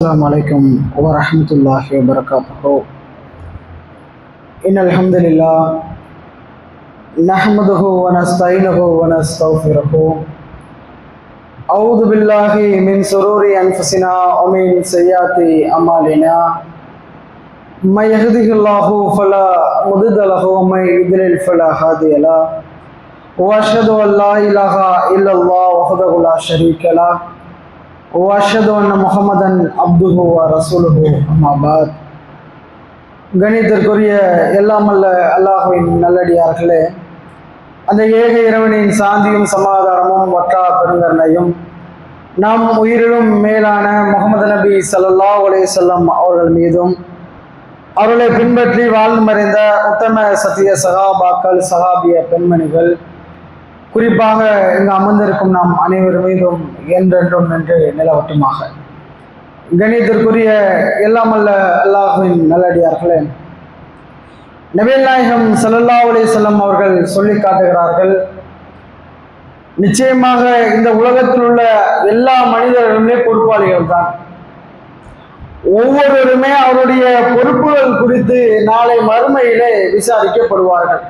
السلام عليكم ورحمة الله وبركاته. إن الحمد لله نحمده ونستعينه ونستغفره. أعوذ بالله من شرور أنفسنا ومن سيئات أعمالنا. من يهده الله فلا مضل له ومن يضلل فلا هادي له. وأشهد أن لا إله إلا الله وحده لا شريك له. وأشهد أن محمدا عبده ورسوله أما بعد. கணிதற்குரிய எல்லாம் அல்ல அல்லாஹ்வின் நல்லடியார்களே, அந்த ஏக இறைவனின் சாந்தியும் சமாதானமும் வற்றா பெருங்கருணையும் நம் உயிரிலும் மேலான முகமது நபி ஸல்லல்லாஹு அலைஹி வஸல்லம் அவர்கள் மீதும் அவர்களை பின்பற்றி வாழ்ந்து மறைந்த உத்தம சத்திய சகாபாக்கள் சகாபிய பெண்மணிகள் குறிப்பாக இங்கு அமர்ந்திருக்கும் நாம் அனைவர் மீதும் என்றென்றும் நின்று நிலவட்டுமாக. கணிதற்குரிய எல்லாம் அல்ல அல்லாஹ்வின் நல்லடியார்களே, நபிகள் நாயகம் ஸல்லல்லாஹு அலைஹி வஸல்லம் அவர்கள் சொல்லி காட்டுகிறார்கள், நிச்சயமாக இந்த உலகத்தில் உள்ள எல்லா மனிதர்களுமே பொறுப்பாளிகள் தான். ஒவ்வொருவருமே அவருடைய பொறுப்புகள் குறித்து நாளை மறுமையிலே விசாரிக்கப்படுவார்கள்.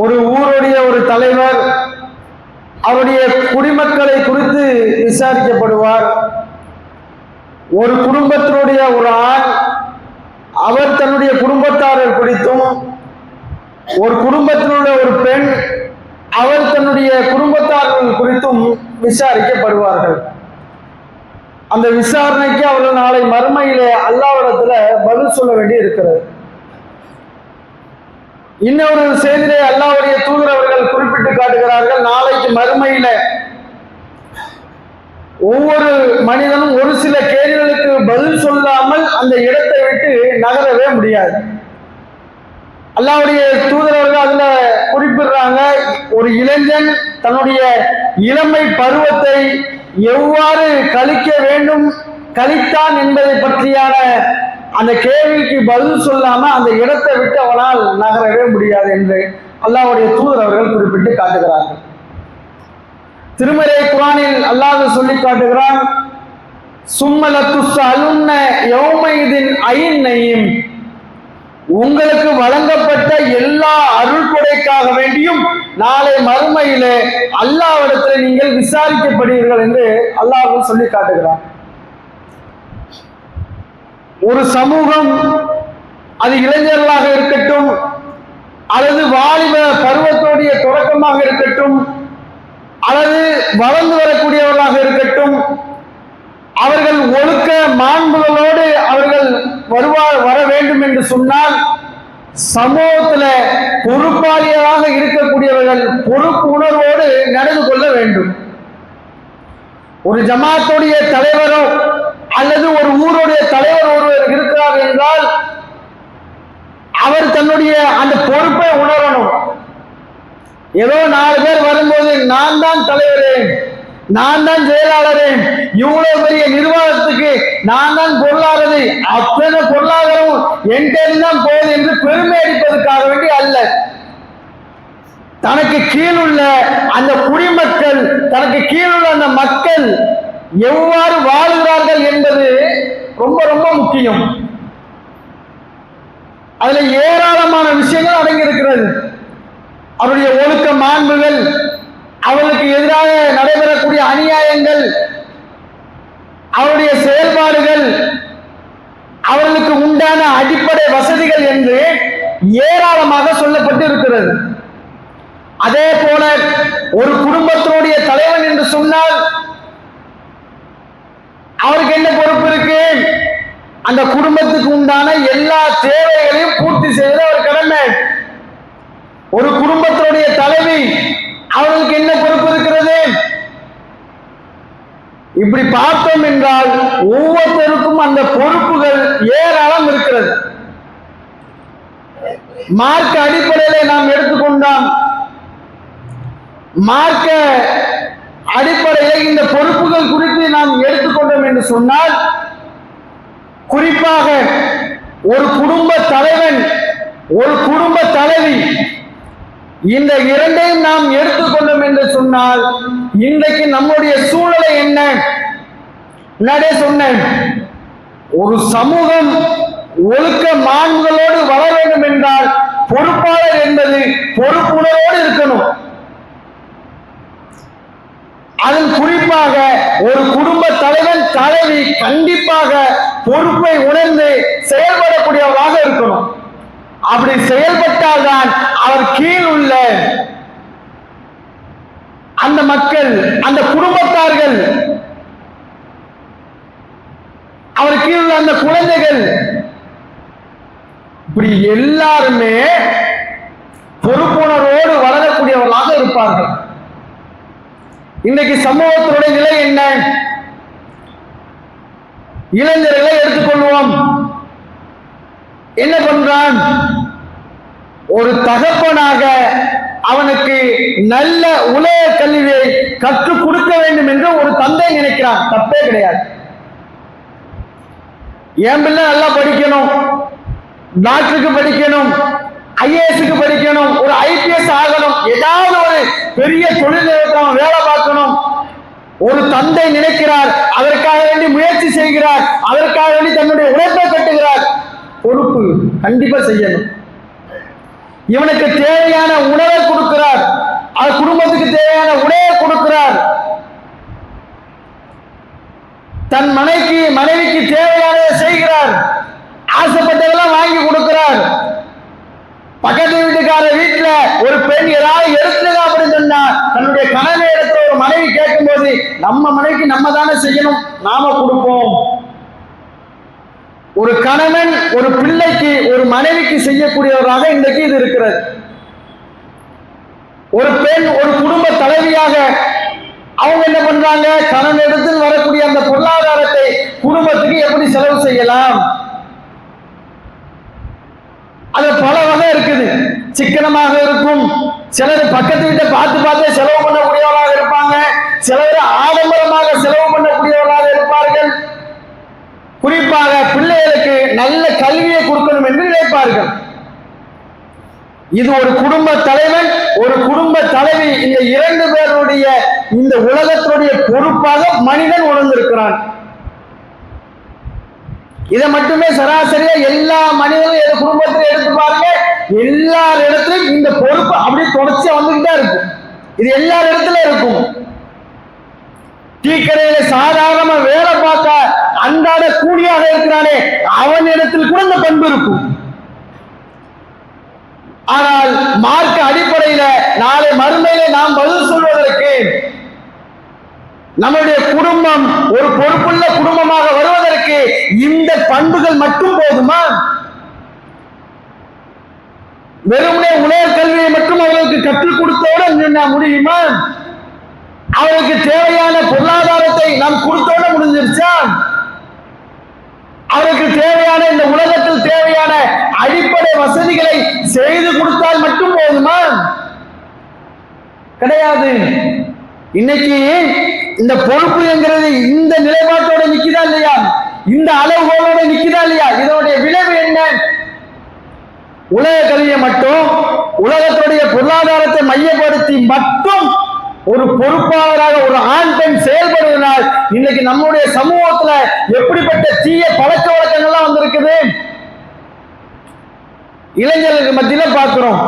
ஒரு ஊருடைய ஒரு தலைவர் அவருடைய குடிமக்களை குறித்து விசாரிக்கப்படுவார். ஒரு குடும்பத்தினுடைய ஒரு ஆண் அவர் தன்னுடைய குடும்பத்தாரர் குறித்தும், ஒரு குடும்பத்தினுடைய ஒரு பெண் அவர் தன்னுடைய குடும்பத்தார்கள் குறித்தும் விசாரிக்கப்படுவார்கள். அந்த விசாரணைக்கு அவர்கள் நாளை மறுமையிலே அல்லாஹ்விடத்துல பதில் சொல்ல வேண்டி இருக்கிறது. இன்னொரு செய்தியை அல்லாஹ்வுடைய தூதர் அவர்கள் குறிப்பிட்டு காட்டுகிறார்கள், நாளைக்கு மறுமையில ஒவ்வொரு மனிதனும் ஒரு சில கேள்விகளுக்கு பதில் சொல்லாமல் அந்த இடத்தை விட்டு நகரவே முடியாது. அல்லாஹ்வுடைய தூதர் அவர்கள் அதுல குறிப்பிடுறாங்க, ஒரு இளைஞன் தன்னுடைய இளமை பருவத்தை எவ்வாறு கழிக்க வேண்டும் கழித்தான் என்பதை பற்றியான அந்த கேள்விக்கு பதில் சொல்லாம அந்த இடத்தை விட்டு அவனால் நகரவே முடியாது என்று அல்லாஹ்வுடைய தூதர் அவர்கள் குறிப்பிட்டு காட்டுகிறார்கள். திருமறை குர்ஆனில் அல்லாஹ் சொல்லி காட்டுகிறான், சும்மலத்துஸ்அலுன்ன யௌமைதின் ஐன்னையும், உங்களுக்கு வழங்கப்பட்ட எல்லா அருள் கொடைக்காக வேண்டியும் நாளை மறுமையிலே அல்லாஹ்விடத்தில் நீங்கள் விசாரிக்கப்படுவீர்கள் என்று அல்லாஹ் சொல்லி காட்டுகிறான். ஒரு சமூகம், அது இளைஞர்களாக இருக்கட்டும் அல்லது வாலிப பருவத்தோடைய தொடக்கமாக இருக்கட்டும் அல்லது வளர்ந்து வரக்கூடியவர்களாக இருக்கட்டும், அவர்கள் ஒழுக்க மாண்புகளோடு அவர்கள் வர வேண்டும் என்று சொன்னால் சமூகத்தில் பொறுப்பாளியாக இருக்கக்கூடியவர்கள் பொறுப்பு உணர்வோடு நடந்து கொள்ள வேண்டும். ஒரு ஜமாத்துடைய தலைவரோ அல்லது ஒரு ஊருடைய தலைவர் ஒருவர் இருக்கிறார் என்றால் அவர் தன்னுடைய அந்த பொறுப்பை உணரணும். ஏதோ 4 பேர் வரும்போது நான் தான் தலைவரே, நான் தான் செயலாளரே, இவ்வளவு பெரிய நிர்வாகத்துக்கு நான் தான் பொருளாதார, அத்தனை பொருளாதாரம் என்கிட்ட தான் போகுது என்று பெருமை அடிப்பதற்காக வேண்டி அல்ல, தனக்கு கீழுள்ள அந்த குடிமக்கள், தனக்கு கீழுள்ள அந்த மக்கள் எவ்வாறு வாழுகிறார்கள் என்பது ரொம்ப ரொம்ப முக்கியம். அதுல ஏராளமான விஷயங்கள் அடங்கி இருக்கிறது. அவருடைய ஒழுக்க மாண்புகள், அவர்களுக்கு எதிராக நடைபெறக்கூடிய அநியாயங்கள், அவருடைய செயல்பாடுகள், அவர்களுக்கு உண்டான அடிப்படை வசதிகள் என்று ஏராளமாக சொல்லப்பட்டு இருக்கிறது. அதே போல ஒரு குடும்பத்தினுடைய தலைவன் என்று சொன்னால் அவருக்கு என்ன பொறுப்பு இருக்கு? அந்த குடும்பத்துக்கு உண்டான எல்லா தேவைகளையும் பூர்த்தி செய்வது அவர் கடமை. ஒரு குடும்பத்தினுடைய தலைவி, அவர்களுக்கு என்ன பொறுப்பு இருக்கிறது? இப்படி பார்த்தோம் என்றால் ஒவ்வொருத்தருக்கும் அந்த பொறுப்புகள் ஏராளம் இருக்கிறது. மார்க்க அடிப்படையிலே நாம் எடுத்துக்கொண்டால், மார்க்க அடிப்படையில் இந்த பொறுப்புகள் குறித்து நாம் எடுத்துக்கொண்டோம் என்று சொன்னால், குறிப்பாக ஒரு குடும்ப தலைவன், ஒரு குடும்ப தலைவி, இந்த இரண்டையும் நாம் எடுத்துக்கொண்டோம் என்று சொன்னால் இன்றைக்கு நம்முடைய சூழ்நிலை என்ன? முன்னாடியே சொன்னேன், ஒரு சமூகம் ஒழுக்க மாண்புகளோடு வளர வேண்டும் என்றால் பொறுப்பாளர் என்பது பொறுப்புணர்வோடு இருக்கணும். அதில் குறிப்பாக ஒரு குடும்ப தலைவன் தலைவி கண்டிப்பாக பொறுப்பை உணர்ந்து செயல்படக்கூடியவராக இருக்கணும். அப்படி செயல்பட்டால்தான் அவர் கீழ் உள்ள அந்த மக்கள், அந்த குடும்பத்தார்கள், அவர் கீழ் உள்ள அந்த குழந்தைகள், இப்படி எல்லாருமே பொறுப்புணர்வோடு வளரக்கூடியவர்களாக இருப்பார்கள். இன்னைக்கு சமூகத்தினுடைய நிலை என்ன? இளைஞர்களை எடுத்துக்கொள்வோம். என்ன பண்றான்? ஒரு தகப்பனாக அவனுக்கு நல்ல உலக கல்வியை கற்றுக் கொடுக்க வேண்டும் என்று ஒரு தந்தை நினைக்கிறான். தப்பே கிடையாது. என் பிள்ளை நல்லா படிக்கணும், டாக்டருக்கு படிக்கணும், ஐஏஎஸ்க்கு படிக்கணும், ஒரு ஐபிஎஸ் ஆகணும், ஏதாவது ஒரு பெரிய தொழில் நிறுவனம் வேலை பார்க்கணும், ஒரு தந்தை நினைக்கிறார். அதற்காக வேண்டி முயற்சி செய்கிறார், அதற்காக வேண்டி தன்னுடைய உழைப்பை கட்டுகிறார். பொறுப்பு கண்டிப்பா செய்யணும். இவனுக்கு தேவையான உணவை கொடுக்கிறார், அது குடும்பத்துக்கு தேவையான உணவை கொடுக்கிறார், தன் மனைவிக்கு தேவையானதை செய்கிறார், ஆசைப்பட்டதெல்லாம் வாங்கி கொடுக்கிறார். பக்கத்து வீட்டுக்கார வீட்டுல ஒரு பெண் ஏதாவது எடுத்துங்க அப்படின்னு சொன்னா தன்னுடைய கணவன் இடத்துல ஒரு மனைவி கேட்கும் போது நம்ம மனைவிக்கு நம்ம தானே செய்யணும், நாம கொடுப்போம். ஒரு கணவன் ஒரு பிள்ளைக்கு ஒரு மனைவிக்கு செய்யக்கூடியவராக இன்றைக்கு இது இருக்கிறது. ஒரு பெண் ஒரு குடும்ப தலைவியாக அவங்க என்ன பண்றாங்க? கணவன் இடத்தில் வரக்கூடிய அந்த பொருளாதாரத்தை குடும்பத்துக்கு எப்படி செலவு செய்யலாம், அது பல வகை இருக்குது. சிக்கனமாக இருக்கும், சிலர் பக்கத்து வீட்டை பார்த்து செலவு பண்ணக்கூடியவர்களாக இருப்பாங்க, சிலர் ஆடம்பரமாக செலவு பண்ணக்கூடியவர்களாக இருப்பார்கள். குறிப்பாக பிள்ளைகளுக்கு நல்ல கல்வியை கொடுக்கணும் என்று நினைப்பார்கள். இது ஒரு குடும்ப தலைவன் ஒரு குடும்ப தலைவி, இந்த இரண்டு பேருடைய இந்த உலகத்துடைய பொறுப்பாக மனிதன் உணர்ந்திருக்கிறான். இதை மட்டுமே சராசரியா எல்லா மனிதர்களும் குடும்பத்திலும் எடுத்து பாருங்க, எல்லார் இடத்துலயும் இந்த பொறுப்பு அப்படியே தொடர்ச்சியா வந்துகிட்டே இருக்கும். இது எல்லார் இடத்துல இருக்கும். டீக்கடையில சாதாரண வேலை பார்க்க அன்றாட கூலியாக இருக்கிறானே அவன் இடத்தில் கூட இந்த பண்பு இருக்கும். ஆனால் மார்க்க அடிப்படையில நாளை மறுமையில நாம் பதில் சொல்வதற்கு நம்முடைய குடும்பம் ஒரு பொறுப்புள்ள குடும்பமாக வருவதற்கு இந்த பண்புகள் மட்டும் போதுமா? வெறுமனே உலக கல்வியை மட்டும் அவர்களுக்கு கற்றுக் கொடுத்தோட முடியுமா? அவர்களுக்கு தேவையான பொருளாதாரத்தை நாம் கொடுத்தோட முடிஞ்சிருச்சா? அவருக்கு தேவையான இந்த உலகத்தில் தேவையான அடிப்படை வசதிகளை செய்து கொடுத்தால் மட்டும் போதுமா? கிடையாது. இன்னைக்கு இந்த பொறுப்பு என்கிறது இந்த நிலைப்பாட்டோட நிக்குதா இல்லையா? இந்த அளவுகளோட நிக்குதா இல்லையா? இதனுடைய விளைவு என்ன? உலக கல்வியை மட்டும் உலகத்துடைய பொருளாதாரத்தை மையப்படுத்தி மட்டும் ஒரு பொறுப்பாளராக ஒரு ஆண் பெண் செயல்படுவதனால் இன்னைக்கு நம்முடைய சமூகத்துல எப்படிப்பட்ட தீய பழக்க வழக்கங்கள்லாம் வந்திருக்குது. இளைஞர்களுக்கு மத்தியில பார்க்கிறோம்,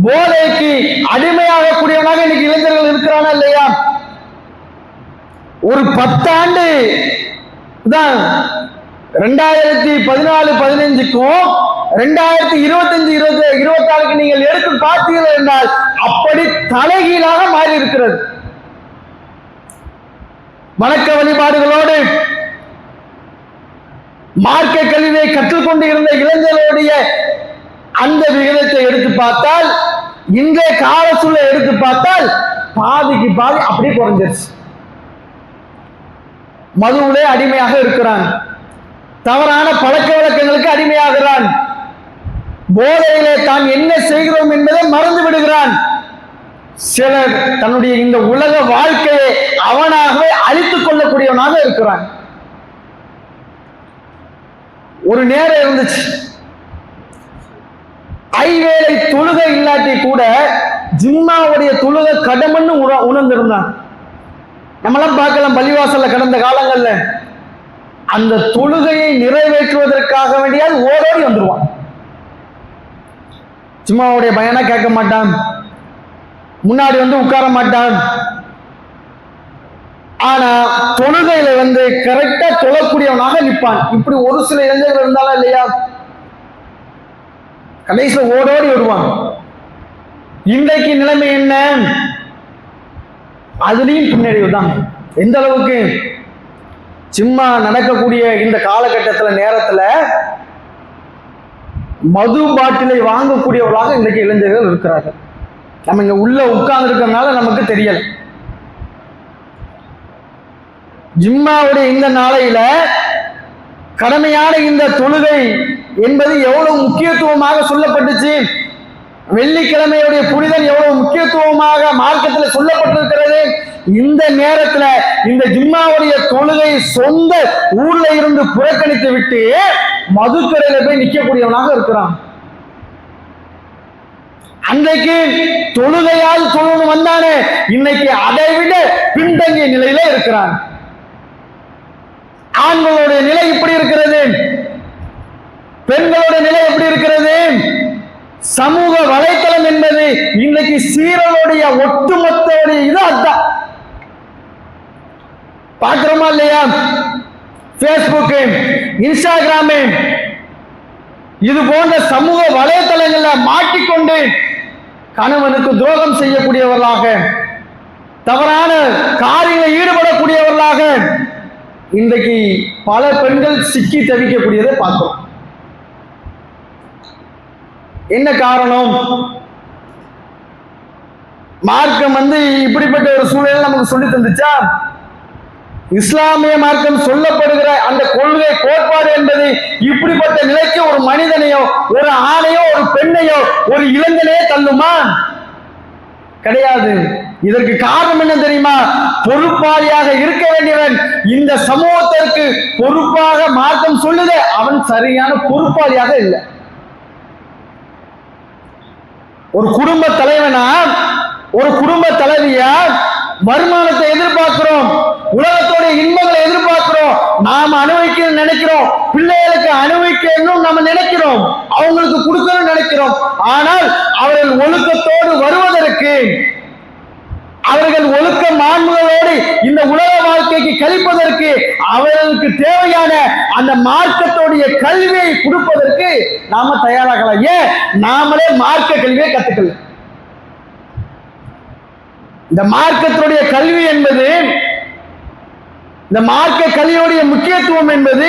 போதைக்கு அடிமையாக கூடியவனாக இன்னைக்கு இளைஞர்கள் இருக்கிறானா இல்லையா? ஒரு 10 ஆண்டு தான் 2014-15க்கும் 2025-26க்கு நீங்கள் எடுத்து பார்த்தீர்கள் என்றால் அப்படி தலைகீழாக மாறி இருக்கிறது. வணக்க வழிபாடுகளோடு மார்க்க கல்வியை கற்றுக்கொண்டு இருந்த இளைஞர்களுடைய அந்த விகிதத்தை எடுத்து பார்த்தால், இன்றைய கால சூழலை எடுத்து பார்த்தால் பாதிக்கு பாதி அப்படியே குறைஞ்சிருச்சு. மதுவிலே அடிமையாக இருக்கிறான், தவறான பழக்க வழக்கங்களுக்கு அடிமையாகிறான், போதையிலே தான் என்ன செய்கிறோம் என்பதை மறந்து விடுகிறான். சிலர் தன்னுடைய இந்த உலக வாழ்க்கையை அவனாகவே அழித்துக் கொள்ளக்கூடியவனாக இருக்கிறான். ஒரு நேரம் இருந்துச்சு, ஐவேளை தொழுகை இல்லாட்டி கூட ஜிம்மாவுடைய தொழுகை கடமைன்னு உணர்ந்திருந்தான். நம்மளாம் பார்க்கலாம் பள்ளிவாசல்ல கடந்த காலங்கள்ல அந்த தொழுகையை நிறைவேற்றுவதற்காக வேண்டியால் ஓடோடி வந்துருவான். சும்மாவுடைய பயனா கேட்க மாட்டான், முன்னாடி வந்து உட்கார மாட்டான். ஆனா தொழுகையில கரெக்டா தொழக்கூடியவனாக நிற்பான். இப்படி ஒரு சில இளைஞர்கள் இருந்தாலும் இல்லையா, கடைசியில் ஓடோடி வருவான். இன்றைக்கு நிலைமை என்ன? அதுலயும் பின்னடைவு தான். எந்த அளவுக்கு? சும்மா நடக்கக்கூடிய இந்த காலகட்டத்தில் நேரத்தில் மது பாட்டிலை வாங்கக்கூடியவர்களாக இன்றைக்கு இளைஞர்கள் இருக்கிறார்கள். நம்ம இங்க உள்ள உட்கார்ந்து இருக்கிறதுனால நமக்கு தெரியல. ஜும்மாவுடைய இந்த நாளையில கடமையான இந்த தொழுகை என்பது எவ்வளவு முக்கியத்துவமாக சொல்லப்பட்டுச்சு. வெள்ளிக்கிழமையுடைய புனிதன் எவ்வளவு முக்கியத்துவமாக மார்க்கத்தில் சொல்லப்பட்டிருக்கிறது. இந்த நேரத்தில் இந்த ஜும்மாவுடைய தொழுகை சொந்த ஊர்ல இருந்து புறக்கணித்து விட்டு மதுக்கரையில போய் நிற்கக்கூடியவனாக இருக்கிறான். அன்றைக்கு தொழுகையால் தொழுன்னு வந்தானே, இன்னைக்கு அதை விட பின்தங்கிய நிலையில இருக்கிறான். ஆண்களுடைய நிலை இப்படி இருக்கிறது, பெண்களுடைய நிலை எப்படி இருக்கிறது? சமூக வலைத்தளம் என்பது இன்னைக்கு சீரனுடைய ஒட்டுமொத்த இது அதுதான். பார்க்கிறோமா இல்லையா? பேஸ்புக், இன்ஸ்டாகிராம் இது போன்ற சமூக வலைத்தளங்கள்ல மாட்டிக்கொண்டு கணவனுக்கு துரோகம் செய்யக்கூடியவர்களாக, தவறான காரியங்களில் ஈடுபடக்கூடியவர்களாக இன்றைக்கு பல பெண்கள் சிக்கி தவிக்கக்கூடியதை பார்க்கிறோம். என்ன காரணம்? மார்க்கம் இப்படிப்பட்ட ஒரு சூழல் நமக்கு சொல்லி தந்துச்சா? இஸ்லாமிய மார்க்கம் சொல்லப்படுகிற அந்த கொள்கை கோட்பாடு என்பது இப்படிப்பட்ட நிலைக்கு ஒரு மனிதனையோ, ஒரு ஆணையோ, ஒரு பெண்ணையோ, ஒரு இளைஞனையோ தள்ளுமா? கிடையாது. இதற்கு காரணம் என்ன தெரியுமா? பொறுப்பாளியாக இருக்க வேண்டியவன், இந்த சமூகத்திற்கு பொறுப்பாக மார்க்கம் சொல்லுது, அவன் சரியான பொறுப்பாளியாக இல்லை. ஒரு குடும்ப தலைவனா, ஒரு குடும்ப தலைவியா வருமானத்தை எதிர்பார்க்கிறோம், உலகத்தோட இன்பங்களை எதிர்பார்க்கிறோம், நாம் அனுபவிக்க நினைக்கிறோம், பிள்ளைகளுக்கு அனுபவிக்கணும் நம்ம நினைக்கிறோம், அவங்களுக்கு கொடுக்கணும் நினைக்கிறோம். ஆனால் அவர்கள் ஒழுக்கத்தோடு வருவதற்கு, அவர்கள் ஒழுக்க மாண்புகளோடு இந்த உலக வாழ்க்கைக்கு கழிப்பதற்கு, அவர்களுக்கு தேவையான அந்த மார்க்கத்தோடைய கல்வியை கொடுப்பதற்கு நாம தயாராகலாம். ஏன்? நாமளே மார்க்க கல்வியை கத்துக்கல. இந்த மார்க்கத்துடைய கல்வி என்பது, இந்த மார்க்க கல்வியுடைய முக்கியத்துவம் என்பது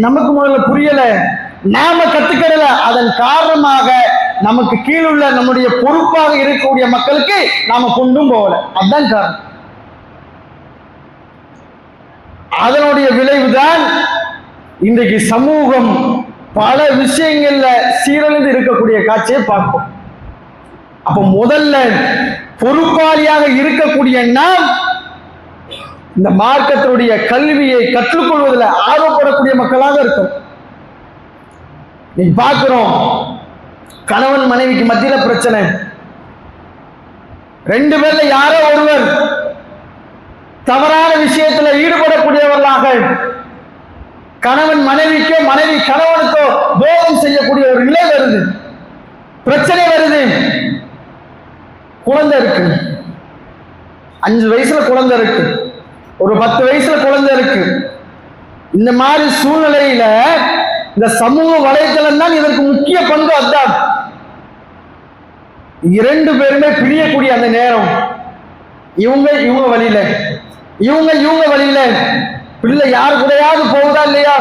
நமக்கு முதல்ல புரியல, நாம கத்துக்கல. அதன் காரணமாக நமக்கு கீழுள்ள நம்முடைய பொறுப்பாக இருக்கக்கூடிய மக்களுக்கு நாம கொண்டும் போகல. அதுதான் காரணம். அதனுடைய விளைவுதான் இன்றைக்கு சமூகம் பல விஷயங்கள்ல சீரழிந்து இருக்கக்கூடிய காட்சியை பார்ப்போம். அப்ப முதல்ல பொறுப்பாளியாக இருக்கக்கூடிய நாம் இந்த மார்க்கத்தினுடைய கல்வியை கற்றுக்கொள்வதில் ஆர்வப்படக்கூடிய மக்களாக இருக்கும். நீங்க பார்க்கிறோம், கணவன் மனைவிக்கு மத்தியில பிரச்சனை, ரெண்டு பேர்ல யாரோ ஒருவர் தவறான விஷயத்துல ஈடுபடக்கூடியவர்களாக, கணவன் மனைவிக்கோ, மனைவி கணவனுக்கோ துரோகம் செய்யக்கூடிய ஒரு நிலை வருது, பிரச்சனை வருது. குழந்தை இருக்கு, 5 வயசுல குழந்தை இருக்கு, ஒரு 10 வயசுல குழந்தை இருக்கு. இந்த மாதிரி சூழ்நிலையில இந்த சமூக வலைத்தளம் தான் இதற்கு முக்கிய பங்கு. அதுதான் இரண்டு பேருமே பிரியக்கூடிய அந்த நேரம், இவங்க வழியில, இவங்க வழியில, பிள்ளை யாரு கூடயாவது போகுதா இல்லையா?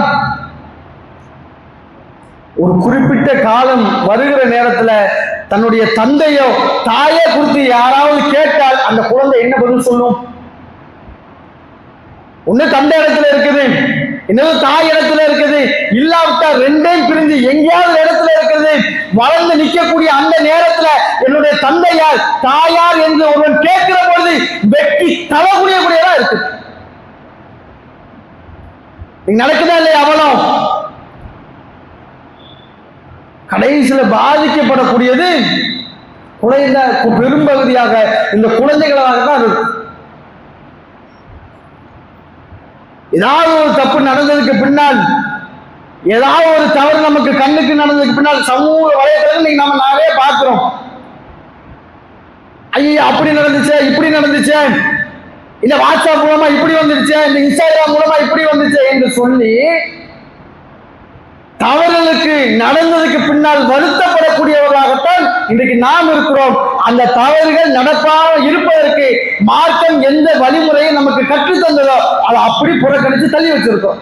ஒரு குறிப்பிட்ட காலம் வருகிற நேரத்துல தன்னுடைய தந்தையோ தாயோ குறித்து யாராவது கேட்டால் அந்த குழந்தை என்ன பதில் சொல்லும்? ஒண்ணு தந்தை இடத்துல இருக்குது, இன்னொரு தாய் இடத்துல இருக்குது, இல்லாவிட்டா ரெண்டையும் பிரிஞ்சு எங்கேயாவது இடத்துல இருக்குது. வளர்ந்து நிற்கக்கூடிய அந்த நேரத்துல என்னுடைய தந்தையார் தாயார் என்று ஒருவன் கேட்கிற பொழுது வெட்டி தவக்கூடியதா இருக்கு. நடக்குதா இல்லையா? அவளும் கடைசியில பாதிக்கப்படக்கூடியது குழந்தை, பெரும்பகுதியாக இந்த குழந்தைகளாக தான் இருக்கு. ஏதாவது ஒரு தப்பு நடந்ததுக்கு பின்னால், ஏதாவது ஒரு தவறு நமக்கு கண்ணுக்கு நடந்ததுக்கு பின்னால் சமூக வலைதளங்கள் நம்ம நிறைய பார்க்கிறோம். ஐயா அப்படி நடந்துச்சு, இப்படி நடந்துச்சு, இந்த வாட்ஸ்அப் மூலமா இப்படி வந்துருச்சு, இந்த இன்ஸ்டாகிராம் மூலமா இப்படி வந்துச்சு என்று சொல்லி தவறுகளுக்கு நடந்ததுக்கு பின்னால் வருத்தப்படக்கூடியவர்களாகத்தான் இன்றைக்கு நாம் இருக்கிறோம். அந்த தவறுகள் நடப்பாமல் இருப்பதற்கு மார்க்கம் எந்த வழிமுறையை நமக்கு கற்றுத் தந்ததோ அதை அப்படி புறக்கணித்து தள்ளி வச்சிருக்கோம்.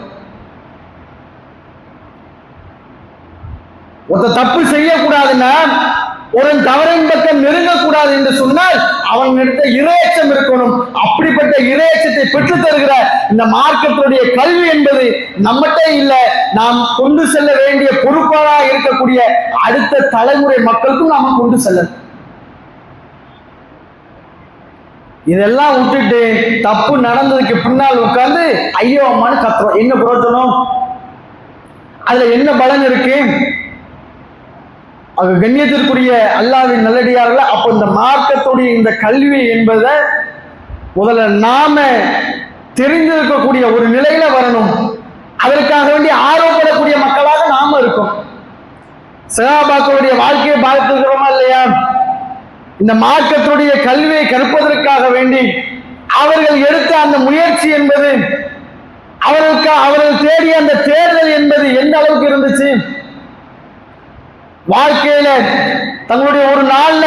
ஒருத்த தப்பு செய்யக்கூடாதுன்னா, ஒரு தவறின் பக்கம் நெருங்கக்கூடாது என்று சொன்னால் அவனிடத்த இரையச்சம் இருக்கணும். அப்படிப்பட்ட இரையச்சத்தை பெற்றுத் தருகிற இந்த மார்க்கத்துடைய கல்வி என்பது நம்மகிட்ட இல்லை. நாம் கொண்டு செல்ல வேண்டிய பொறுப்பாக இருக்கக்கூடிய அடுத்த தலைமுறை மக்களுக்கும் நாம கொண்டு செல்ல. இதெல்லாம் விட்டுட்டு தப்பு நடந்ததுக்கு பின்னால் உட்கார்ந்து ஐயோ அம்மான்னு கத்துறோம். என்ன புரோஜனம்? அதுல என்ன பலன் இருக்கு? அது கண்ணியத்திற்குரிய அல்லாஹ்வின் நல்லடியார்கள். அப்ப இந்த மார்க்கத்துடைய இந்த கல்வி என்பதை முதல்ல நாம தெரிந்திருக்கக்கூடிய ஒரு நிலையில வரணும். அதற்காக வேண்டி ஆர்வப்படக்கூடிய மக்களாக நாம இருக்கோம். சஹாபாக்களுடைய வாழ்க்கையை பார்த்துக்கிறோமா இல்லையா? இந்த மார்க்கத்துடைய கல்வியை கற்பதற்காக வேண்டி அவர்கள் எடுத்த அந்த முயற்சி என்பது, அவர்கள் தேடிய அந்த தேர்தல் என்பது எந்த அளவுக்கு இருந்துச்சு? வாழ்க்கையில தங்களுடைய ஒரு நாள்ல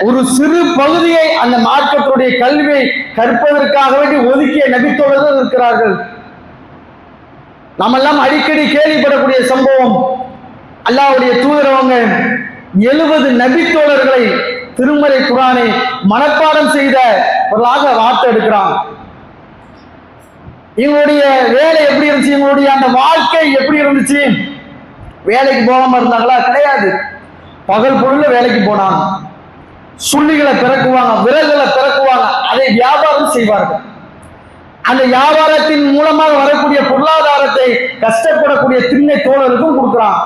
ஒரு சிறு பகுதியை அந்த மார்க்கத்துடைய கல்வியை கற்பதற்காக வேண்டி ஒதுக்கிய நபித்தோழர்கள் இருக்கிறார்கள். நாமெல்லாம் அடிக்கடி கேள்விப்படக்கூடிய சம்பவம், அல்லாஹ்வுடைய தூதரவங்க 70 நபித்தோழர்களை திருமறை குர்ஆனை மனப்பாடம் செய்தவர்களாக வார்த்தை எடுக்கிறாங்க. இவங்களுடைய வேலை எப்படி இருந்துச்சு? இவங்களுடைய அந்த வாழ்க்கை எப்படி இருந்துச்சு? வேலைக்கு போகாம இருந்தாங்களா? கிடையாது. பகல் பொழுதுல வேலைக்கு போனாங்க. சுள்ளிகளை பிறக்குவாங்க, விரல்களை பிறக்குவாங்க, அதை வியாபாரம் செய்வார்கள். அந்த வியாபாரத்தின் மூலமாக வரக்கூடிய பொருளாதாரத்தை கஷ்டப்படக்கூடிய திண்ணை தோழருக்கும் கொடுக்குறாங்க.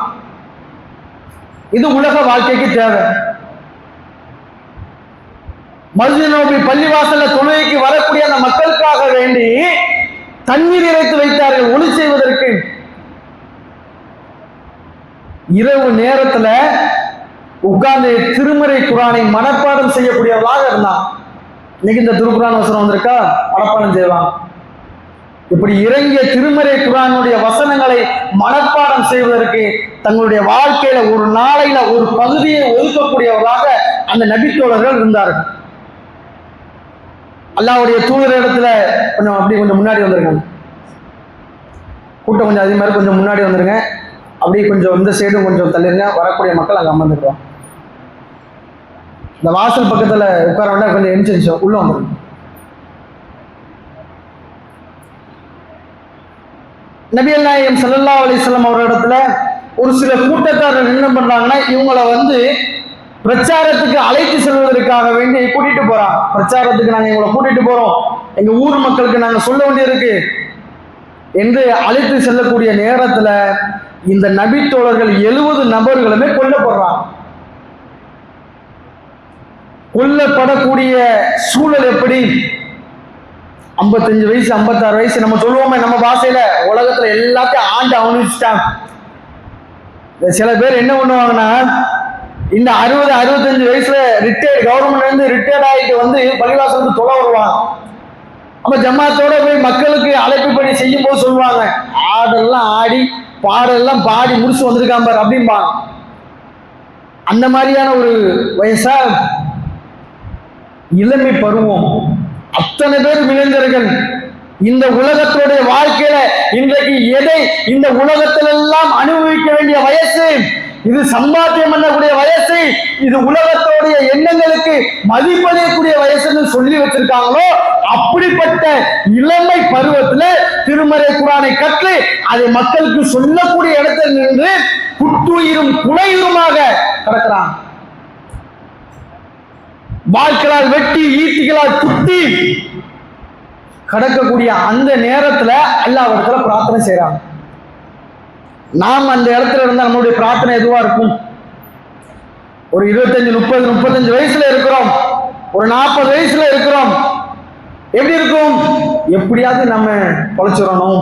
இது உலக வாழ்க்கைக்கு தேவை. மஸ்ஜித் நபவி பள்ளிவாசல்ல தொழுகைக்கு வரக்கூடிய அந்த மக்களுக்காக வேண்டி தண்ணீர் இறைத்து வைத்தார்கள் ஒளி செய்வதற்கு. இரவு நேரத்துல உட்கார்ந்து திருமறை குர்ஆனை மனப்பாடம் செய்யக்கூடியவர்களாக இருந்தான். இன்னைக்கு இந்த திருக்குர்ஆன் வசனம் வந்திருக்கா, மனப்பாடம் செய்வான். இப்படி இறங்கிய திருமறை குர்ஆனுடைய வசனங்களை மனப்பாடம் செய்வதற்கு தங்களுடைய வாழ்க்கையில ஒரு நாளையில ஒரு பகுதியை ஒதுக்கக்கூடியவர்களாக அந்த நபித்தோழர்கள் இருந்தார்கள். அல்லாஹ்வுடைய தூதர் இடத்துல கொஞ்சம் முன்னாடி வந்துருங்க. கூட்டம் கொஞ்சம் அதே மாதிரி கொஞ்சம் முன்னாடி வந்துருங்க. அப்படி கொஞ்சம் இந்த சைடும் கொஞ்சம் தள்ளிருங்க. வரக்கூடிய மக்கள் அங்கே அமர்ந்துருவாங்க. இந்த வாசல் பக்கத்தில் உட்கார வேண்டாம், கொஞ்சம் எரிச்சு உள்ள வந்துருங்க. நபிகள் நாயகம் ஸல்லல்லாஹு அலைஹி வஸல்லம் அவர்களிடத்துல ஒரு சில கூட்டத்தாரர்கள் என்ன பண்றாங்கன்னா, இவங்களை பிரச்சாரத்துக்கு அழைத்து செல்வதற்காக வேண்டி கூட்டிட்டு போறாங்க. பிரச்சாரத்துக்கு நாங்கள் இவங்களை கூட்டிட்டு போறோம், எங்க ஊர் மக்களுக்கு நாங்கள் சொல்ல வேண்டியிருக்கு என்று அழைத்து செல்லக்கூடிய நேரத்துல இந்த நபித்தோழர்கள் 70 நபர்களுமே கொல்லப்படுறாங்க. கொல்லப்படக்கூடிய சூழல் எப்படி? 55 வயசு 56 வயசு நம்ம சொல்லுவோமே நம்ம பாஷையில, உலகத்துல எல்லாத்தையும் ஆண்டு அவனிச்சிட்டாங்க. சில பேர் என்ன பண்ணுவாங்கன்னா, இந்த 60-65 வயசுல கவர்மெண்ட்ல இருந்து ரிட்டையர்ட் ஆகிட்டு பள்ளிவாசலுக்கு தொலை வருவாங்க. அப்ப ஜமாத்தோட போய் மக்களுக்கு அழைப்பு பணி செய்யும் போது சொல்லுவாங்க, ஆடெல்லாம் ஆடி பாடெல்லாம் பாடி முடிச்சு வந்திருக்கான் பாரு அப்படிம்பாங்க. அந்த மாதிரியான ஒரு வயசா? இளமை பருவம். அத்தனை பேர் இளைஞர்கள் இந்த உலகத்துடைய வாழ்க்கையில இன்றைக்கு எதை இந்த உலகத்திலெல்லாம் அனுபவிக்க வேண்டிய வயசு, இது சம்பாத்தியம் பண்ணக்கூடிய வயசு, இது உலகத்தோடைய எண்ணங்களுக்கு மதிப்பளிக்கக்கூடிய வயசுன்னு சொல்லி வச்சிருக்காங்களோ, அப்படிப்பட்ட இளமை பருவத்துல திருமறை குர்ஆனை கற்று அதை மக்களுக்கு சொல்லக்கூடிய இடத்தில் நின்று குட்டுயிரும் குலையுருமாக கிடக்கிறான். வாள்களால் வெட்டி ஈட்டிகளால் குத்தி கடக்கக்கூடிய அந்த நேரத்துல அல்லாஹ்விடத்துல பிரார்த்தனை செய்யறாங்க. நாம் அந்த இடத்துல இருந்தா நம்மளுடைய பிரார்த்தனை எதுவா இருக்கும்? ஒரு 25-30-35 வயசுல இருக்கிறோம், ஒரு 40 வயசுல இருக்கிறோம். எப்படி இருக்கும்? எப்படியாவது நம்ம பொழைச்சிடணும்,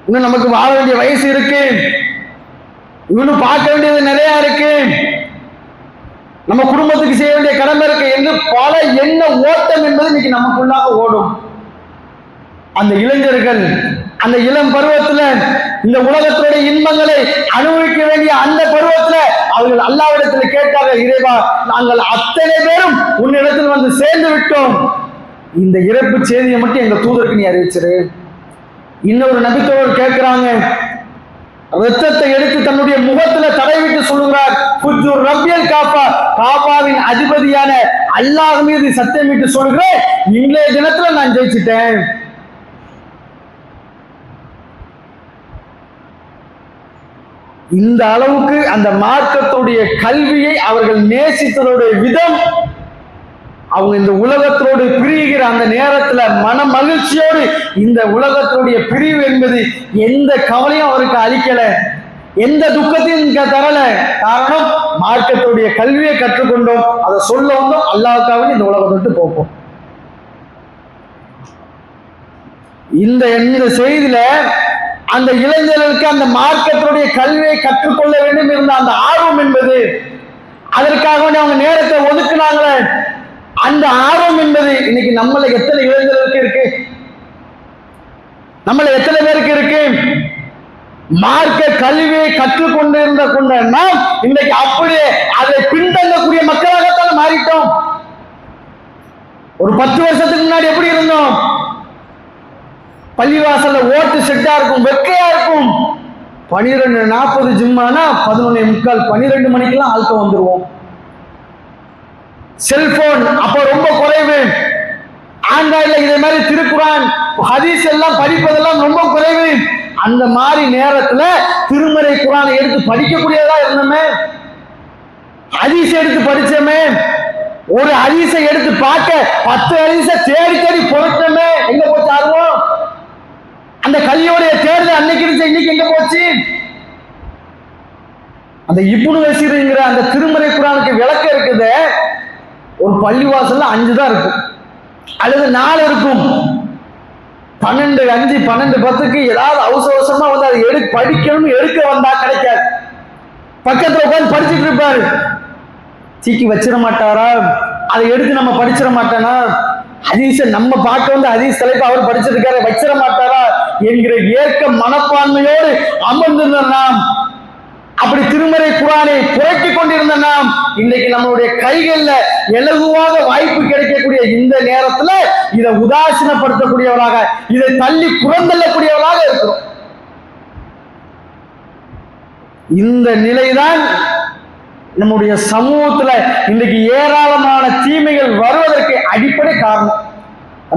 இன்னும் நமக்கு வாழ வேண்டிய வயசு இருக்கு, இன்னும் பார்க்க வேண்டியது நிறைய இருக்கு, நம்ம குடும்பத்துக்கு செய்ய வேண்டிய கடமை இருக்கு என்று பல எண்ண ஓட்டம் என்பது இன்னைக்கு நமக்குள்ளாக ஓடும். அந்த இளைஞர்கள் அந்த இளம் பருவத்துல இந்த உலகத்தினுடைய இன்பங்களை அனுபவிக்க வேண்டிய அந்த பருவத்துல அவர்கள் அல்லாஹ்விடத்தில் கேட்டார்கள், இறைவா, நாங்கள் அத்தனை பேரும் உன்னிடத்தில் வந்து சேர்ந்து விட்டோம், இந்த இறப்பு செய்தியை மட்டும் எங்க தூதருக்கு நீ அறிவிச்சிரு. இன்னொரு நபித்தோடு கேட்கிறாங்க, ரத்தத்தை எடுத்து தன்னுடைய முகத்துல தடவிட்டு சொல்லுகிறார், குஜூர் ரப்பியல் காபா, காபாவின் அதிபதியான அல்லாஹ் மீது சத்தியமிட்டு சொல்கிறேன், இன்றைய தினத்துல நான் ஜெயிச்சிட்டேன். இந்த அளவுக்கு அந்த மார்க்கத்துடைய கல்வியை அவர்கள் நேசித்ததோடைய விதம், அவங்க இந்த உலகத்தோடு பிரிகிற அந்த நேரத்துல மன மகிழ்ச்சியோடு இந்த உலகத்தினுடைய பிரிவு என்பது எந்த கவலையும் அவருக்கு அளிக்கல, எந்த துக்கத்தையும் தரல. காரணம், மார்க்கத்துடைய கல்வியை கற்றுக்கொண்டோம், அதை சொல்ல வந்தோம், அல்லாஹ்வுக்காக இந்த உலகத்தை விட்டு போப்போம். இந்த செய்தியில அந்த இளைஞர்களுக்கு அந்த மார்க்கத்தினுடைய கல்வியை கற்றுக்கொள்ள வேண்டும் இருந்த அந்த ஆர்வம் என்பது, அதற்காக அவங்க நேரத்தை ஒதுக்குனாங்களே, அந்த ஆர்வம் என்பது இன்னைக்கு நம்மள எத்தனை இளைஞர்களுக்கு இருக்கு, நம்மள எத்தனை பேருக்கு இருக்கு? மார்க்க கல்வியை கற்றுக்கொண்டு கொண்ட நாம் இன்னைக்கு அப்படியே அதை பின்தங்கக்கூடிய மக்களாகத்தான் மாறிட்டோம். ஒரு 10 வருஷத்துக்கு முன்னாடி எப்படி இருந்தோம்? பள்ளிவாசல்ல ஓட்டு செட்டா இருக்கும், வெக்கையா இருக்கும். 12:40 ஜும்மானா 11:45 12 மணிக்கெல்லாம் ஆட்கள் வந்துருவோம். செல்போன் அப்ப ரொம்ப குறைவு. ஆண்ட்ராய்ட்ல இதே மாதிரி திருக்குரான் ஹதீஸ் எல்லாம் படிப்பதெல்லாம் ரொம்ப குறைவு. அந்த மாதிரி நேரத்துல திருமறை குரானை எடுத்து படிக்கக்கூடியதா இருந்தோமே, ஹதீஸ் எடுத்து படிச்சோமே, ஒரு ஹதீஸை எடுத்து பார்க்க 10 ஹதீஸை தேடி தேடி பொறுத்தமே, எங்க போச்சு ஆர்வம்? அந்த கல்வியோடைய தேர்தல் அன்னைக்கு இருந்துச்சு, இன்னைக்கு எங்க போச்சு? அந்த இப்னு கஸீர்ங்கிற அந்த திருமறை குரானுக்கு விளக்கம் இருக்குது. ஒரு பள்ளிவாசல்ல 5 தான் இருக்கும் அல்லது 4 இருக்கும். 12:05 12:10 ஏதாவது அவசரமா வந்து அதை படிக்கணும் எடுக்க வந்தா கிடைக்காது. பக்கத்துல உட்காந்து படிச்சுட்டு இருப்பாரு. தூக்கி வச்சிட மாட்டாரா? அதை எடுத்து நம்ம படிச்சிட மாட்டானா? ஹதீஸ நம்ம பார்க்க வந்து ஹதீஸ் தலைப்பு அவர் படிச்சிருக்காரு, வச்சிட மாட்டாரா என்கிற ஏற்க மனப்பான்மையோடு அமர்ந்திருந்த நாம், அப்படி திருமறை குரானை புரட்டி கொண்டிருந்த நாம், இன்னைக்கு நம்மளுடைய கைகள்ல இலகுவாக வாய்ப்பு கிடைக்கக்கூடிய இந்த நேரத்துல இதை உதாசீனப்படுத்தக்கூடியவராக, இதை தள்ளி புறந்தள்ளக்கூடியவராக இருக்கிறோம். இந்த நிலைதான் நம்முடைய சமூகத்துல இன்றைக்கு ஏராளமான தீமைகள் வருவதற்கு அடிப்படை காரணம்.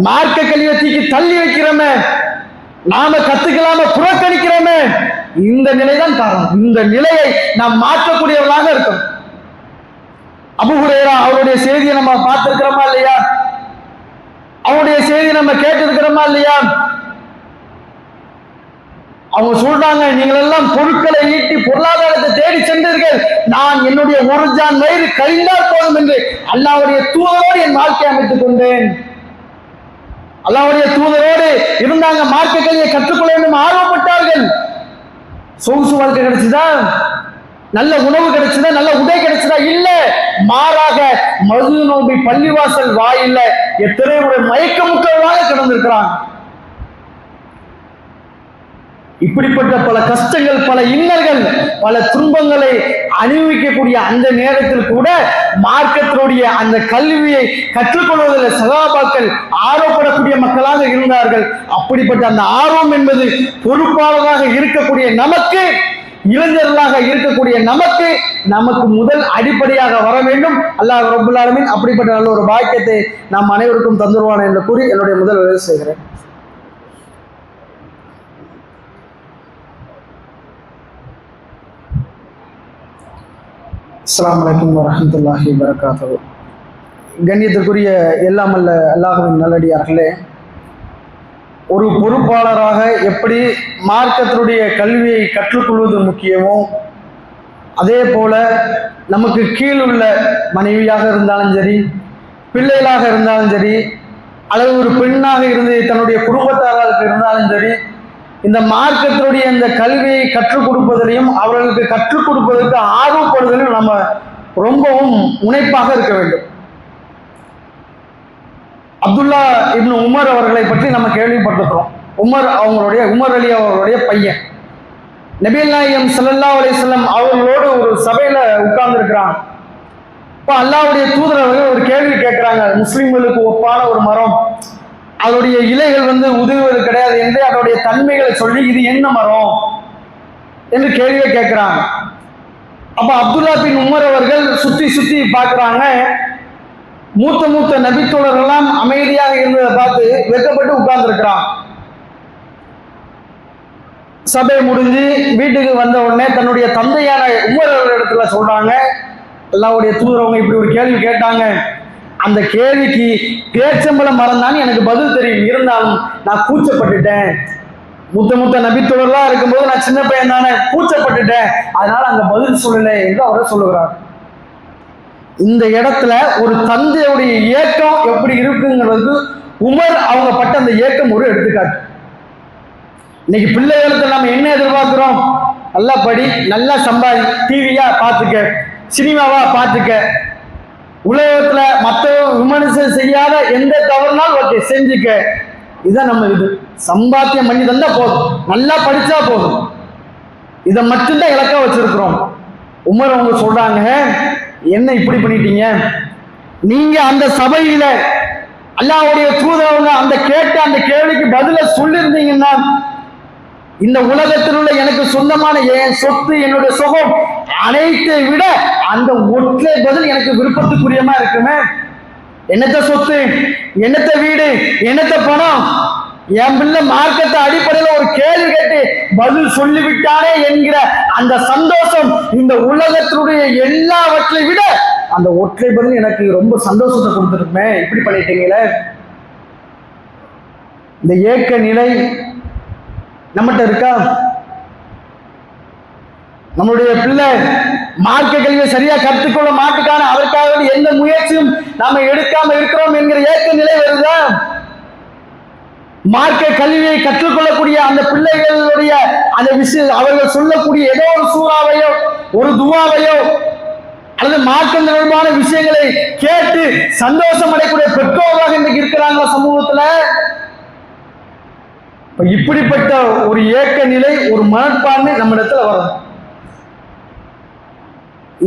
மார்க்க கல்வியை தூக்கி தள்ளி வைக்கிறோமே, நாம கத்துக்கலாம புறக்கணிக்கிறோமே, இந்த நிலைதான் காரணம். இந்த நிலையை நாம் மாற்றக்கூடியவர்களாக இருக்கோம். அபூ ஹுரைரா அவருடைய செய்தியை நம்ம பார்த்திருக்கிறோமா இல்லையா? அவருடைய செய்தியை நம்ம கேட்டிருக்கிறோமா இல்லையா? அவங்க சொல்றாங்க, நீங்கள் எல்லாம் பொருட்களை ஈட்டி பொருளாதாரத்தை தேடி சென்றீர்கள், நான் என்னுடைய ஒரு ஜான் வயிறு கழிந்தால் போதும் என்று அல்லாஹ்வுடைய தூதரோடு என் வாழ்க்கையை அமைத்துக் கொண்டேன். அல்லாஹ்வுடைய தூதரோடு இருந்தாங்க, மார்க்க கல்வியை கற்றுக்கொள்ள வேண்டும் ஆர்வப்பட்டார்கள். சொகுசு வாழ்க்கை கிடைச்சுதா? நல்ல உணவு கிடைச்சதா? நல்ல உடை கிடைச்சதா? இல்ல, மாறாக மது நோம்பி பள்ளிவாசல் வாயில்ல எத்தனை ஒரு மயக்க முற்றவர்களாக கிடந்திருக்கிறான். இப்படிப்பட்ட பல கஷ்டங்கள், பல இன்னல்கள், பல துன்பங்களை அனுபவிக்கக்கூடிய அந்த நேரத்தில் கூட மார்க்கத்தினுடைய அந்த கல்வியை கற்றுக்கொள்வதில் சகாபாக்கள் ஆர்வப்படக்கூடிய மக்களாக இருந்தார்கள். அப்படிப்பட்ட அந்த ஆர்வம் என்பது பொறுப்பாளராக இருக்கக்கூடிய நமக்கு, இளைஞர்களாக இருக்கக்கூடிய நமக்கு முதல் அடிப்படையாக வர வேண்டும். அல்லாஹ் ரப்பல் ஆலமீன் அப்படிப்பட்ட நல்ல ஒரு பாக்கியத்தை நாம் அனைவருக்கும் தந்துருவான் என்று கூறி என்னுடைய முதல் உரை செய்கிறேன். அஸ்ஸலாமு அலைக்கும் வரஹ்மத்துல்லாஹி வபரகாத்துஹு. கண்ணியத்திற்குரிய எல்லாம் அல்ல அல்லாஹ்வின் நல்லடியார்களே, ஒரு பொறுப்பாளராக எப்படி மார்க்கத்தினுடைய கல்வியை கற்றுக்கொள்வது முக்கியமோ, அதே போல நமக்கு கீழ் உள்ள மனைவியாக இருந்தாலும் சரி, பிள்ளைகளாக இருந்தாலும் சரி, அல்லது ஒரு பெண்ணாக இருந்து தன்னுடைய குடும்பத்தாராக இருந்தாலும் சரி, இந்த மார்க்கத்தினுடைய இந்த கல்வியை கற்றுக் கொடுப்பதிலையும் அவர்களுக்கு கற்றுக் கொடுப்பதற்கு ஆர்வப்படுவதிலும் நம்ம ரொம்பவும் முனைப்பாக இருக்க வேண்டும். அப்துல்லா இப்னு உமர் அவர்களை பற்றி நம்ம கேள்விப்பட்டிருக்கிறோம். உமர் அலி அவர்களுடைய பையன். நபிகள் நாயகம் ஸல்லல்லாஹு அலைஹி வஸல்லம் அவர்களோடு ஒரு சபையில உட்கார்ந்து இருக்கிறாங்க. இப்போ அல்லாஹ்வுடைய தூதர் அவர்கள் ஒரு கேள்வி கேட்கிறாங்க. முஸ்லிம்களுக்கு ஒப்பான ஒரு மரம், அதோடைய இலைகள் உதிர்வது கிடையாது என்று அதோடைய தன்மைகளை சொல்லி இது என்ன மரம் என்று கேள்வியை கேட்கிறாங்க. அப்ப அப்துல்லா பின் உமர் அவர்கள் சுத்தி சுத்தி பார்க்கிறாங்க. மூத்த நபித்தோழர்கள்லாம் அமைதியாக இருந்ததை பார்த்து வெட்கப்பட்டு உட்கார்ந்து இருக்கிறான். சபை முடிஞ்சு வீட்டுக்கு வந்த உடனே தன்னுடைய தந்தையான உமர் அவர்களிடத்துல சொல்றாங்க, அல்லாஹ்வுடைய தூதரவங்க இப்படி ஒரு கேள்வி கேட்டாங்க, அந்த கேள்விக்கு பேச்சம்பள மரம் தான் எனக்கு பதில் தெரியும், இருந்தாலும் நான் கூச்சப்பட்டுட்டேன். மூத்த நபித்தோழர்களா இருக்கும்போது நான் சின்ன பையன் தானே, கூச்சப்பட்டுட்டேன், அதனால அங்க பதில் சொல்லலை என்று அவர் சொல்லுகிறார். இந்த இடத்துல ஒரு தந்தையுடைய ஏக்கம் எப்படி இருக்குங்கிறது உமர் அவங்க பட்ட அந்த ஏக்கம் ஒரு எடுத்துக்காட்டு. இன்னைக்கு பிள்ளைகளுக்கு நம்ம என்ன எதிர்பார்க்கிறோம்? நல்லா படி, நல்லா சம்பாதி, டிவியா பார்த்துக்க, சினிமாவா பார்த்துக்க, உலகத்துல மற்ற விமர்சனம் செய்யாத எந்த தவறுனாலும் ஓகே செஞ்சுக்க, இதுதான் நம்ம இது. சம்பாத்தியம் பண்ணி தந்தா போதும், நல்லா படிச்சா போதும், இதை மட்டும்தான் இலக்கா வச்சிருக்கிறோம். உமர் அவங்க சொல்றாங்க, என்ன இப்படி பண்ணிட்டீங்க? நீங்க அந்த சபையில அல்லாஹ்வுடைய தூதரவங்க அந்த கேட்ட அந்த கேள்விக்கு பதில சொல்லியிருந்தீங்கன்னா, இந்த உலகத்தில் உள்ள எனக்கு சொந்தமான என் சொத்து, என்னுடைய சுகம் அனைத்தை விட அந்த ஒற்றை பதில் எனக்கு விருப்பத்துக்குரியமா இருக்குமே. என்னத்த சொத்து, என்னத்த வீடு, என்னத்த பணம், என் பிள்ளை மார்க்கத்தை அடிப்படையில் ஒரு கேள்வி கேட்டு பதில் சொல்லிவிட்டானே என்கிற அந்த சந்தோஷம் இந்த உலகத்தினுடைய எல்லாவற்றை விட அந்த ஒற்றை பதில் எனக்கு ரொம்ப சந்தோஷத்தை கொடுத்துருக்குமே. இப்படி பண்ணிட்டீங்களே. இந்த ஏக்க நிலை நம்மகிட்ட இருக்கா? நம்மளுடைய பிள்ளை மார்க்க கல்வியை சரியா கற்றுக்கொள்ள மாட்டுக்கான அதற்காக எந்த முயற்சியும் நாம எடுக்காம இருக்கிறோம் என்கிற ஏக்க நிலை வருதா? மார்க்க கல்வியை கற்றுக்கொள்ளக்கூடிய அந்த பிள்ளைகளுடைய அந்த விஷயம், அவர்கள் சொல்லக்கூடிய ஏதோ ஒரு சூறாவையோ ஒரு துவாவையோ அல்லது மார்க்கம் தொடர்பான விஷயங்களை கேட்டு சந்தோஷம் அடையக்கூடிய பெற்றோர்களாக இன்றைக்கு இருக்கிறாங்க சமூகத்துல. இப்படிப்பட்ட ஒரு ஏக்க நிலை, ஒரு மனப்பான்மை நம்ம இடத்துல வரும்.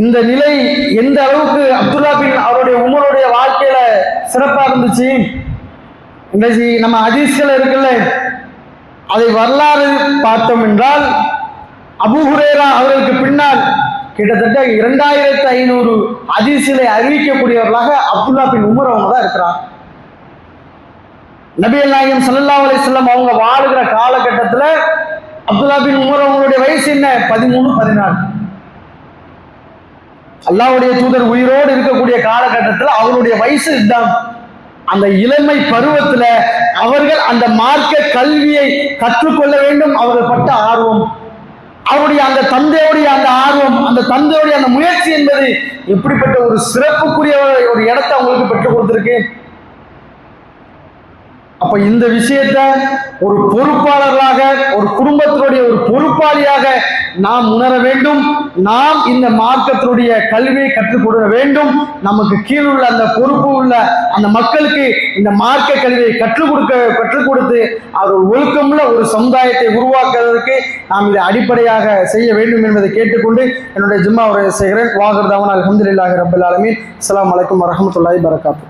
இந்த நிலை எந்த அளவுக்கு அப்துல்லா பின் அவருடைய உமருடைய வாழ்க்கையில சிறப்பா இருந்துச்சு. இன்றைக்கு நம்ம ஹதீஸ்கள் இருக்குல்ல, அதை வரலாறு பார்த்தோம் என்றால் அபூ ஹுரைரா அவர்களுக்கு பின்னால் கிட்டத்தட்ட 2500 ஹதீஸ்களை அறிவிக்கக்கூடியவர்களாக அப்துல்லா பின் உமர் அவங்க தான் இருக்கிறார். நபிகள் நாயகம் ஸல்லல்லாஹு அலைஹி வஸல்லம் அவங்க வாழுகிற காலகட்டத்தில் அப்துல்லா பின் உமர் அவங்களுடைய வயசு என்ன? 13-14. அல்லாஹ்வுடைய தூதர் உயிரோடு இருக்கக்கூடிய காலகட்டத்தில் அவருடைய வயசு இதுதான். அந்த இளமை பருவத்துல அவர்கள் அந்த மார்க்க கல்வியை கற்றுக்கொள்ள வேண்டும், அவர்கள் பட்ட ஆர்வம், அவருடைய அந்த தந்தையுடைய அந்த ஆர்வம், அந்த தந்தையுடைய அந்த முயற்சி என்பது எப்படிப்பட்ட ஒரு சிறப்புக்குரிய ஒரு இடத்தை அவங்களுக்கு பெற்றுக் கொடுத்திருக்கு. அப்ப இந்த விஷயத்தை ஒரு பொறுப்பாளர்களாக, ஒரு குடும்பத்தினுடைய ஒரு பொறுப்பாளியாக நாம் உணர வேண்டும். நாம் இந்த மார்க்கத்தினுடைய கல்வியை கற்றுக் கொடுக்க வேண்டும். நமக்கு கீழுள்ள அந்த பொறுப்பு உள்ள அந்த மக்களுக்கு இந்த மார்க்க கல்வியை கற்றுக் கொடுத்து அவர் ஒழுக்கமுள்ள ஒரு சமுதாயத்தை உருவாக்குவதற்கு நாம் இதை அடிப்படையாக செய்ய வேண்டும் என்பதை கேட்டுக்கொண்டு என்னுடைய ஜும்மா உரையை செய்கிறேன். வாஹிர் தஅவானா அல்ஹம்துலில்லாஹி ரப்பில் ஆலமீன். அஸ்ஸலாமு அலைக்கும் வரஹ்மத்துல்லாஹி வபரகாத்துஹு.